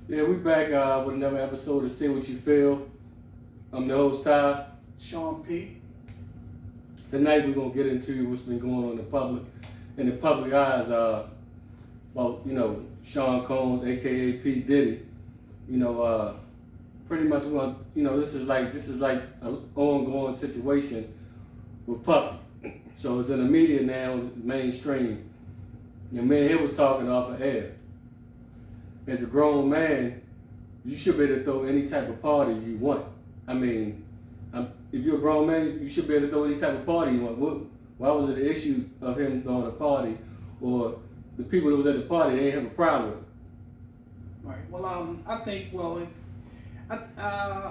Yeah, we back with another episode of Say What You Feel. I'm the host, Ty. Sean P. Tonight we're gonna get into what's been going on in the public eyes. About Sean Combs, aka P Diddy. Pretty much this is like an ongoing situation with Puffy. So it's in the media now, mainstream. And me and him was talking off of air. As a grown man, you should be able to throw any type of party you want. I mean, if you're a grown man, you should be able to throw any type of party you want. Why was it an issue of him throwing a party, or the people that was at the party, they didn't have a problem with it? Right. Well, I think,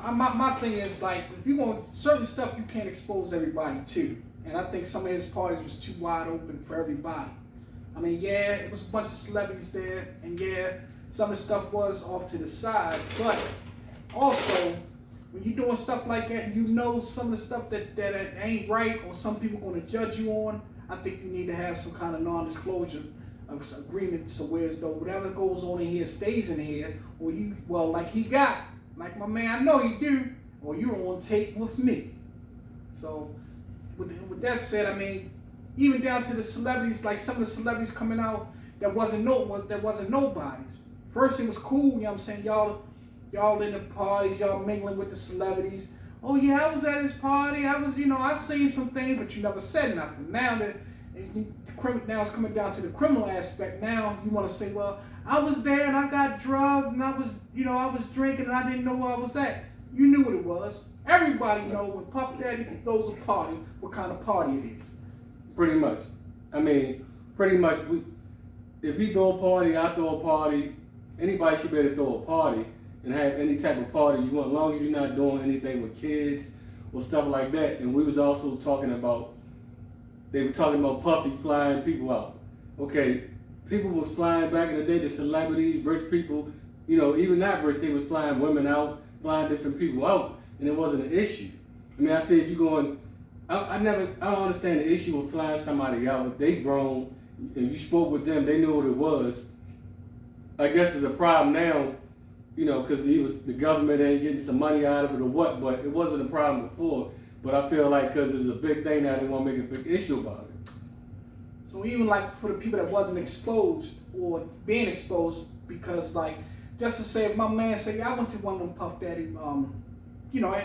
my thing is like, if you want certain stuff, you can't expose everybody to. And I think some of his parties was too wide open for everybody. I mean, yeah, it was a bunch of celebrities there, and yeah, some of the stuff was off to the side, but also, when you're doing stuff like that, and you know some of the stuff that ain't right, or some people going to judge you on, I think you need to have some kind of non-disclosure of agreement, so whereas though whatever goes on in here stays in here, or like my man, I know he do, or you're on tape with me. So, with that said, I mean, even down to the celebrities, like some of the celebrities coming out that wasn't nobody's. First it was cool, you know what I'm saying? Y'all in the parties, y'all mingling with the celebrities. Oh yeah, I was at his party. I seen some things, but you never said nothing. Now it's coming down to the criminal aspect. Now you want to say, well, I was there and I got drugged and I was drinking and I didn't know where I was at. You knew what it was. Everybody know when Puff Daddy throws a party, what kind of party it is. Pretty much. I mean, if he throw a party, I throw a party. Anybody should be able to throw a party and have any type of party you want, as long as you're not doing anything with kids or stuff like that. And we was also they were talking about Puffy flying people out. Okay, people was flying back in the day, the celebrities, rich people, even not rich, they was flying women out, flying different people out, and it wasn't an issue. I mean, I say if you're going, I don't understand the issue with flying somebody out. If they grown and you spoke with them, they knew what it was. I guess it's a problem now, because the government ain't getting some money out of it or what, but it wasn't a problem before. But I feel like because it's a big thing now, they want to make a big issue about it. So even like for the people that wasn't exposed or being exposed, because like, just to say, if my man say, yeah, I went to one of them Puff Daddy,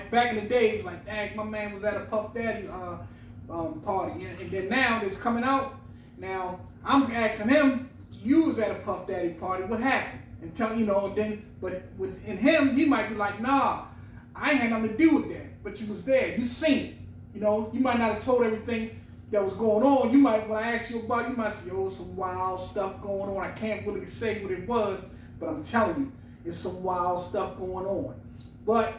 back in the day, it was like, dang, my man was at a Puff Daddy party. And then now it's coming out. Now I'm asking him, you was at a Puff Daddy party, what happened? And but within him, he might be like, nah, I ain't had nothing to do with that. But you was there, you seen it. You might not have told everything that was going on. You might, when I ask you about, you might say, some wild stuff going on. I can't really say what it was, but I'm telling you, it's some wild stuff going on. But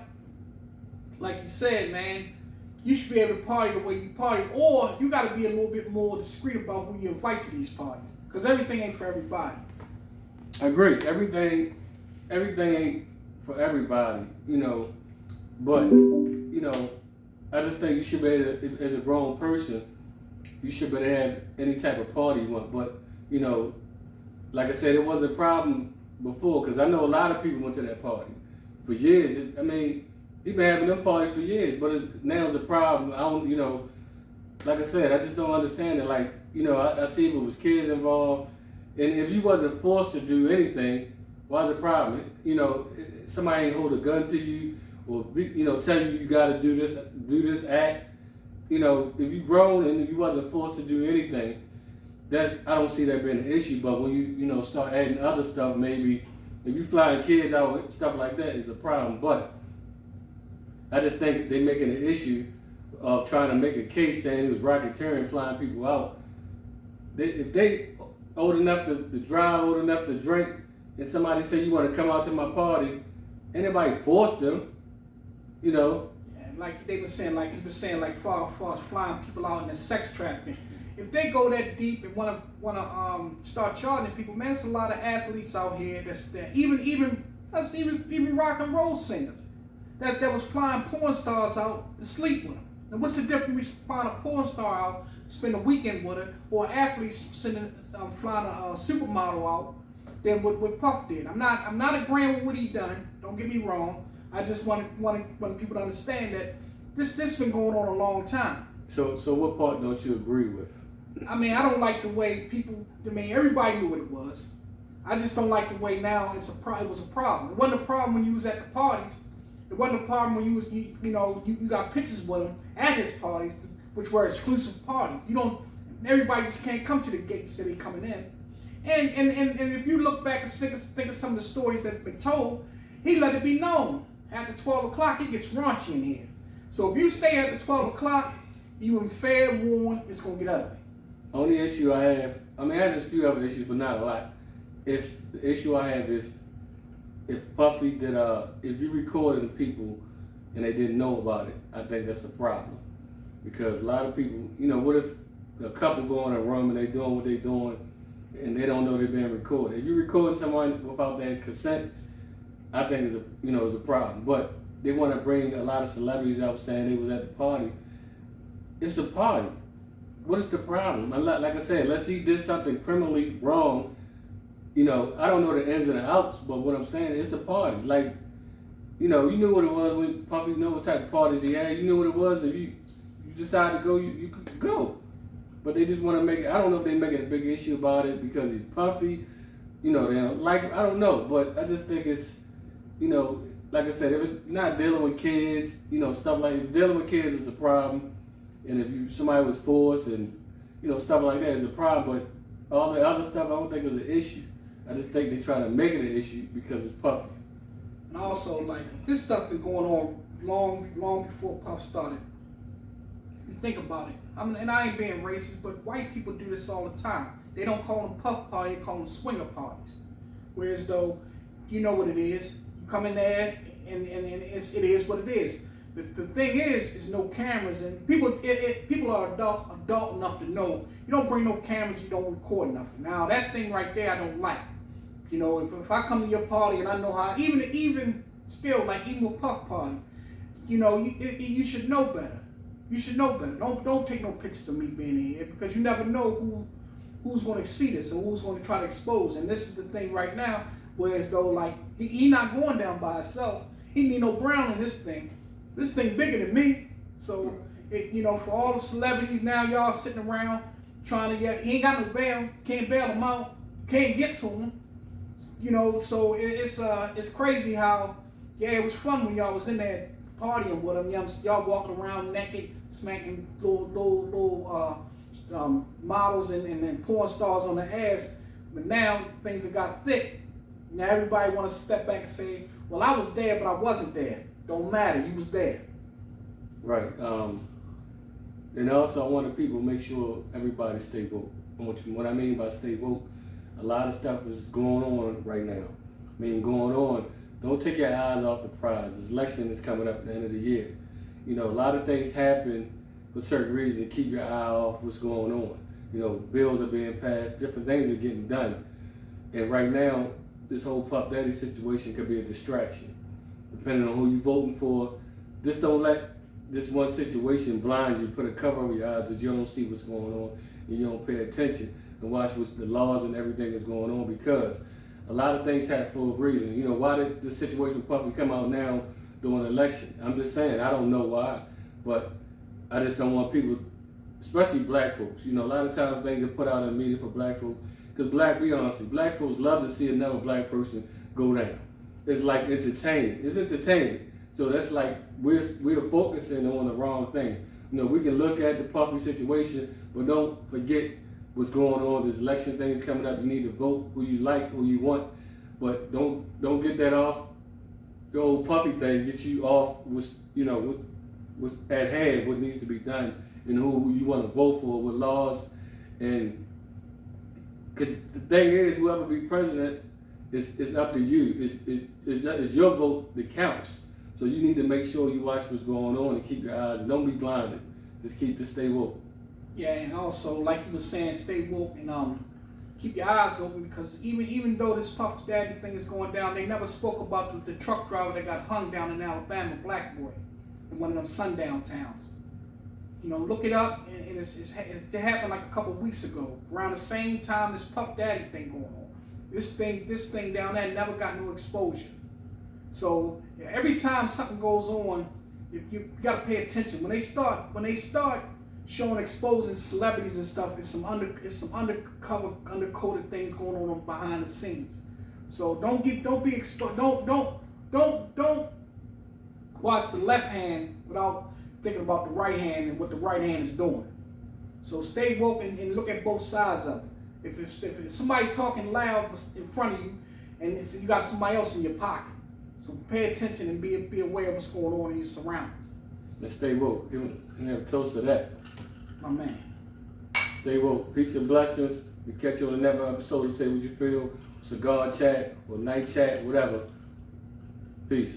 like you said, man, you should be able to party the way you party, or you got to be a little bit more discreet about who you invite to these parties, because everything ain't for everybody. I agree. Everything ain't for everybody, but I just think you should be able to, as a grown person, you should be able to have any type of party you want. But like I said, it was a problem before, because I know a lot of people went to that party for years. I mean, he been having them parties for years, but now it's a problem. I don't, like I said, I just don't understand it. Like, I see if it was kids involved, and if you wasn't forced to do anything, why's the problem? Somebody ain't hold a gun to you, or tell you got to do this act. If you grown and you wasn't forced to do anything, that I don't see that being an issue. But when you start adding other stuff, maybe if you flying kids out and stuff like that, is a problem. But I just think they making an issue of trying to make a case saying it was racketeering flying people out. If they old enough to drive, old enough to drink, and somebody say you want to come out to my party, anybody forced them, Yeah, like they were saying, like far as flying people out in the sex trafficking. If they go that deep and wanna start charging people, man, there's a lot of athletes out here even rock and roll singers that was flying porn stars out to sleep with them. Now, what's the difference between flying a porn star out, spend a weekend with her, or athletes flying a supermodel out than what Puff did. I'm not agreeing with what he done. Don't get me wrong. I just want people to understand that this been going on a long time. So what part don't you agree with? I mean, I don't like the way people. I mean, everybody knew what it was. I just don't like the way now it was a problem. It wasn't a problem when you was at the parties. It wasn't a problem when you got pictures with him at his parties, which were exclusive parties. Everybody just can't come to the gate and say they coming in. And if you look back and think of some of the stories that have been told, he let it be known. After 12 o'clock, it gets raunchy in here. So if you stay after 12 o'clock, you in fair warned it's going to get ugly. Only issue I have, I had a few other issues, but not a lot. If the issue I have, if Puffy did, if you recorded the people and they didn't know about it, I think that's a problem. Because a lot of people, what if a couple go in a room and they doing what they doing and they don't know they're being recorded? If you record someone without their consent, I think it's a problem. But they want to bring a lot of celebrities out saying they was at the party. It's a party. What is the problem? Like I said, unless he did something criminally wrong, I don't know the ins and the outs, but what I'm saying, it's a party. Like, you knew what it was when Puffy knew what type of parties he had. You knew what it was. If you decide to go, you could go. But they just want to make it, I don't know if they make it a big issue about it because he's Puffy. They don't like him. I don't know. But I just think it's, like I said, if it's not dealing with kids, stuff like dealing with kids is a problem. And if somebody was forced and, stuff like that is a problem. But all the other stuff I don't think is an issue. I just think they try to make it an issue because it's Puffy. And also, like, this stuff been going on long before Puff started. You think about it. And I ain't being racist, but white people do this all the time. They don't call them Puff party, they call them swinger parties. Whereas though, you know what it is. You come in there and it is what it is. The thing is no cameras, and people are adult enough to know you don't bring no cameras, you don't record nothing. Now that thing right there I don't like. If I come to your party and I know how, even still, like even with Puff party, you should know better. You should know better. Don't take no pictures of me being in here because you never know who's going to see this or who's going to try to expose. And this is the thing right now, whereas though like he not going down by himself. He need no Brown in this thing. This thing bigger than me. So for all the celebrities now, y'all sitting around trying to get. He ain't got no bail. Can't bail him out. Can't get to him. So it's crazy how it was fun when y'all was in there partying with him. Y'all walking around naked, smacking little models and porn stars on the ass. But now things have got thick. Now everybody want to step back and say, "Well, I was there, but I wasn't there." Don't matter. You was there. Right. And also I want the people to make sure everybody stay woke. What I mean by stay woke, a lot of stuff is going on right now. Going on. Don't take your eyes off the prize. This election is coming up at the end of the year. A lot of things happen for certain reasons. Keep your eye off what's going on. Bills are being passed. Different things are getting done. And right now, this whole Puff Daddy situation could be a distraction. Depending on who you're voting for, just don't let this one situation blind you. Put a cover over your eyes that you don't see what's going on and you don't pay attention and watch what the laws and everything is going on, because a lot of things happen for a reason. Why did the situation with Puffy come out now during the election? I'm just saying, I don't know why, but I just don't want people, especially black folks. A lot of times things are put out in the media for black folks, because be honest, black folks love to see another black person go down. It's like entertaining. It's entertaining. So that's like we're focusing on the wrong thing. We can look at the Puffy situation, but don't forget what's going on. This election thing is coming up. You need to vote who you like, who you want, but don't get that off. The old Puffy thing get you off what's at hand, what needs to be done, and who you want to vote for with laws. And because the thing is, whoever be president, it's up to you. It's your vote that counts. So you need to make sure you watch what's going on and keep your eyes. Don't be blinded. Just stay woke. Yeah, and also like you were saying, stay woke and keep your eyes open, because even though this Puff Daddy thing is going down, they never spoke about the truck driver that got hung down in Alabama, black boy, in one of them sundown towns. Look it up, and it happened like a couple weeks ago, around the same time this Puff Daddy thing going on. This thing down there never got no exposure. So every time something goes on, you gotta pay attention. When they start showing exposing celebrities and stuff, it's some undercover, undercoated things going on behind the scenes. So don't be exposed. Don't watch the left hand without thinking about the right hand and what the right hand is doing. So stay woke and look at both sides of it. If it's somebody talking loud in front of you, and you got somebody else in your pocket, so pay attention and be aware of what's going on in your surroundings. Let's stay woke. Can we have a toast to that? My man. Stay woke. Peace and blessings. We catch you on another episode to say what you feel. Cigar chat or night chat, whatever. Peace.